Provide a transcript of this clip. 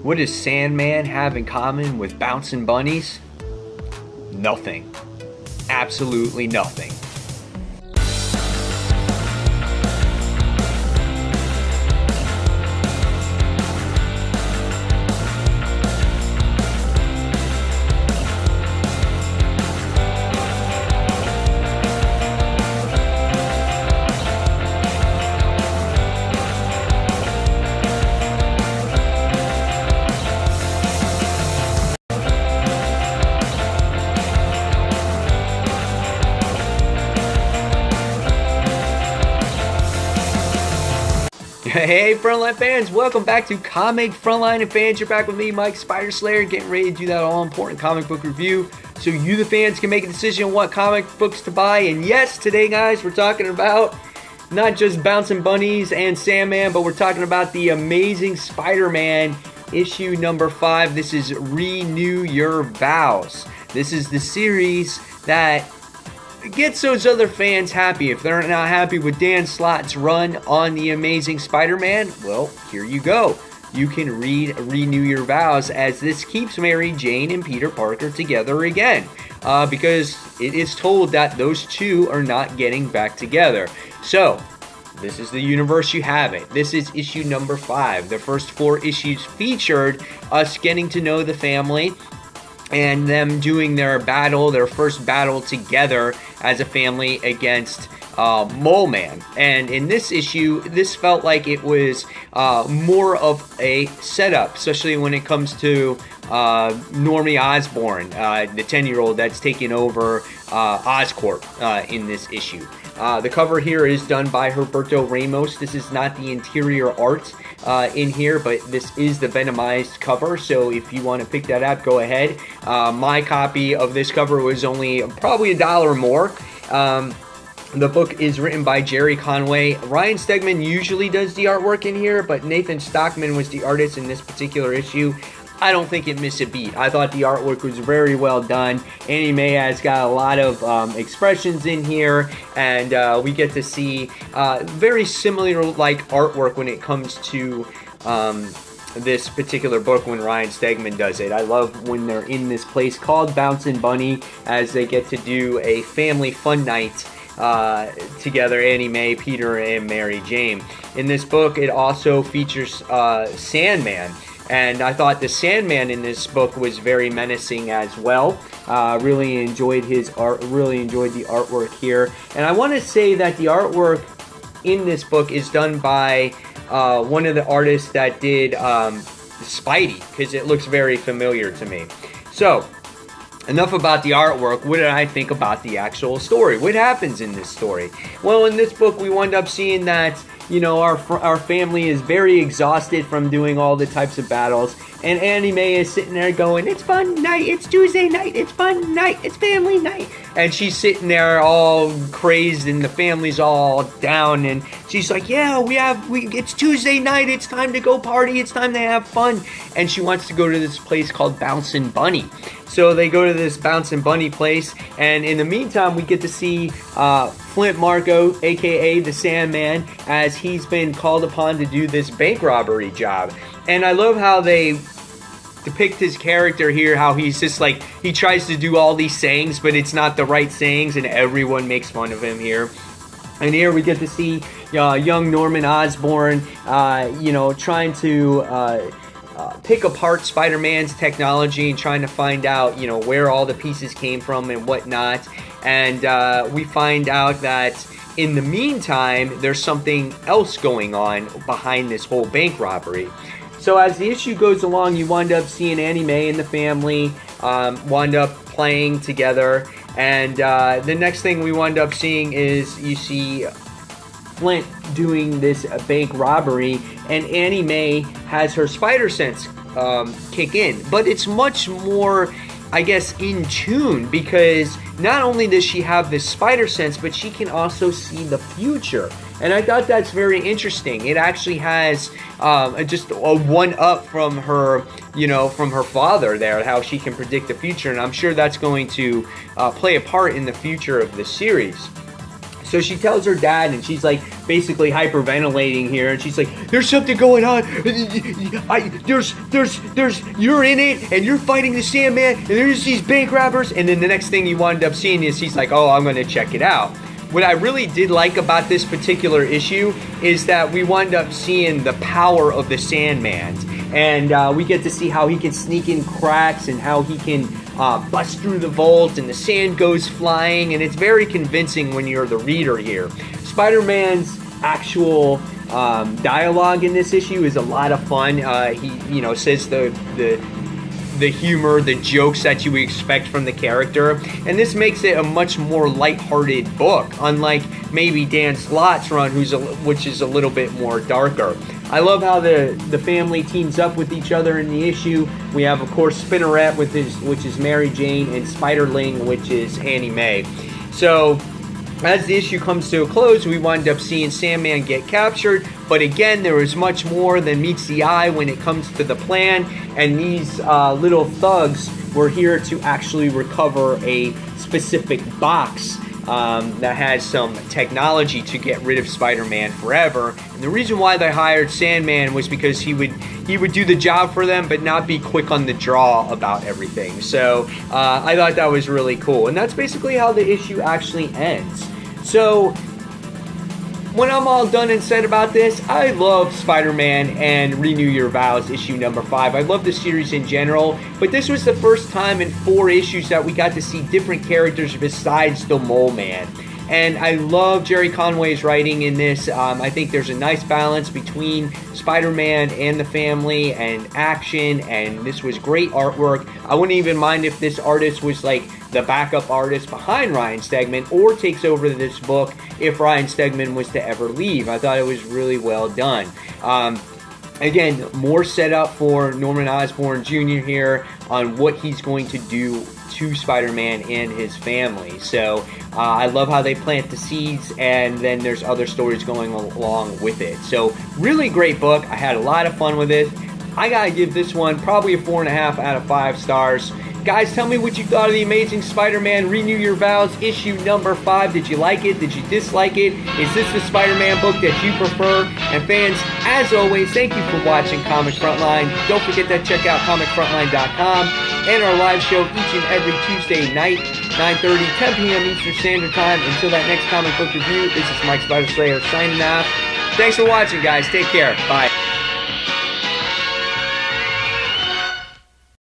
What does Sandman have in common with bouncing bunnies? Nothing. Absolutely nothing. Hey Frontline fans, welcome back to Comic Frontline and fans. You're back with me, Mike Spider Slayer, getting ready to do that all-important comic book review so you the fans can make a decision on what comic books to buy. And yes, today guys, we're talking about not just Bouncing Bunnies and Sandman, but we're talking about the Amazing Spider-Man issue number 5. This is Renew Your Vows. This is the series that gets those other fans happy. If they're not happy with Dan Slott's run on The Amazing Spider-Man, well, here you go. You can read Renew Your Vows as this keeps Mary Jane and Peter Parker together again. Because it is told that those two are not getting back together. So, this is the universe you have it. This is issue number 5. The first 4 issues featured us getting to know the family and them doing their first battle together as a family against Mole Man. And in this issue, this felt like it was more of a setup, especially when it comes to Normie Osborn, the 10-year-old that's taking over Oscorp in this issue. The cover here is done by Roberto Ramos. This is not the interior art in here, but this is the Venomized cover, so if you want to pick that up, go ahead. My copy of this cover was only probably $1 more. The book is written by Jerry Conway. Ryan Stegman usually does the artwork in here, but Nathan Stockman was the artist in this particular issue. I don't think it missed a beat. I thought the artwork was very well done. Annie Mae has got a lot of expressions in here, and we get to see very similar like artwork when it comes to this particular book when Ryan Stegman does it. I love when they're in this place called Bouncing Bunny as they get to do a family fun night together, Annie Mae, Peter, and Mary Jane. In this book, it also features Sandman. And I thought the Sandman in this book was very menacing as well. Really enjoyed his art. Really enjoyed the artwork here. And I want to say that the artwork in this book is done by one of the artists that did Spidey, because it looks very familiar to me. So, enough about the artwork. What did I think about the actual story? What happens in this story? Well, in this book, we wind up seeing that, you know, our family is very exhausted from doing all the types of battles, and Annie Mae is sitting there going, "It's fun night, it's Tuesday night, it's fun night, it's family night," and she's sitting there all crazed, and the family's all down, and she's like, "Yeah, it's Tuesday night, it's time to go party, it's time to have fun," and she wants to go to this place called Bouncing Bunny. So they go to this Bouncing Bunny place, and in the meantime, we get to see Flint Marko, aka the Sandman, as he's been called upon to do this bank robbery job. And I love how they depict his character here, how he's just like, he tries to do all these sayings, but it's not the right sayings, and everyone makes fun of him here. And here we get to see young Norman Osborn, trying to pick apart Spider-Man's technology and trying to find out, where all the pieces came from and whatnot. And we find out that in the meantime, there's something else going on behind this whole bank robbery. So as the issue goes along, you wind up seeing Annie Mae and the family wind up playing together. And the next thing we wind up seeing is you see Flint doing this bank robbery, and Annie Mae has her spider sense kick in. But it's much more, I guess, in tune, because not only does she have this spider sense, but she can also see the future. And I thought that's very interesting. It actually has just a one-up from her, from her father there, how she can predict the future. And I'm sure that's going to play a part in the future of the series. So she tells her dad, and she's like basically hyperventilating here, and she's like, "There's something going on. You're in it, and you're fighting the Sandman, and there's these bank robbers." And then the next thing you wind up seeing is he's like, "Oh, I'm gonna check it out." What I really did like about this particular issue is that we wind up seeing the power of the Sandman, and we get to see how he can sneak in cracks and how he can bust through the vault, and the sand goes flying, and it's very convincing when you're the reader here. Spider-Man's actual dialogue in this issue is a lot of fun. He says the humor, the jokes that you would expect from the character, and this makes it a much more lighthearted book, unlike maybe Dan Slott's run, which is a little bit more darker. I love how the family teams up with each other in the issue. We have, of course, Spinneret, which is Mary Jane, and Spiderling, which is Annie Mae. So as the issue comes to a close, we wind up seeing Sandman get captured, but again, there is much more than meets the eye when it comes to the plan, and these little thugs were here to actually recover a specific box that has some technology to get rid of Spider-Man forever. And the reason why they hired Sandman was because he would do the job for them, but not be quick on the draw about everything. So I thought that was really cool, and that's basically how the issue actually ends. So when I'm all done and said about this, I love Spider-Man and Renew Your Vows issue number 5. I love the series in general, but this was the first time in 4 issues that we got to see different characters besides the Mole Man. And I love Jerry Conway's writing in this. I think there's a nice balance between Spider-Man and the family and action, and this was great artwork. I wouldn't even mind if this artist was like the backup artist behind Ryan Stegman, or takes over this book if Ryan Stegman was to ever leave. I thought it was really well done. Again, more setup for Norman Osborn Jr. here on what he's going to do to Spider-Man and his family. So I love how they plant the seeds, and then there's other stories going along with it. So really great book. I had a lot of fun with it. I gotta give this one probably a 4.5 out of 5 stars. Guys, tell me what you thought of the Amazing Spider-Man Renew Your Vows issue number 5. Did you like it? Did you dislike it? Is this the Spider-Man book that you prefer? And fans, as always, thank you for watching Comic Frontline. Don't forget to check out comicfrontline.com and our live show each and every Tuesday night, 9:30, 10 p.m. Eastern Standard Time. Until that next comic book review, this is Mike Spider Slayer signing off. Thanks for watching, guys. Take care. Bye.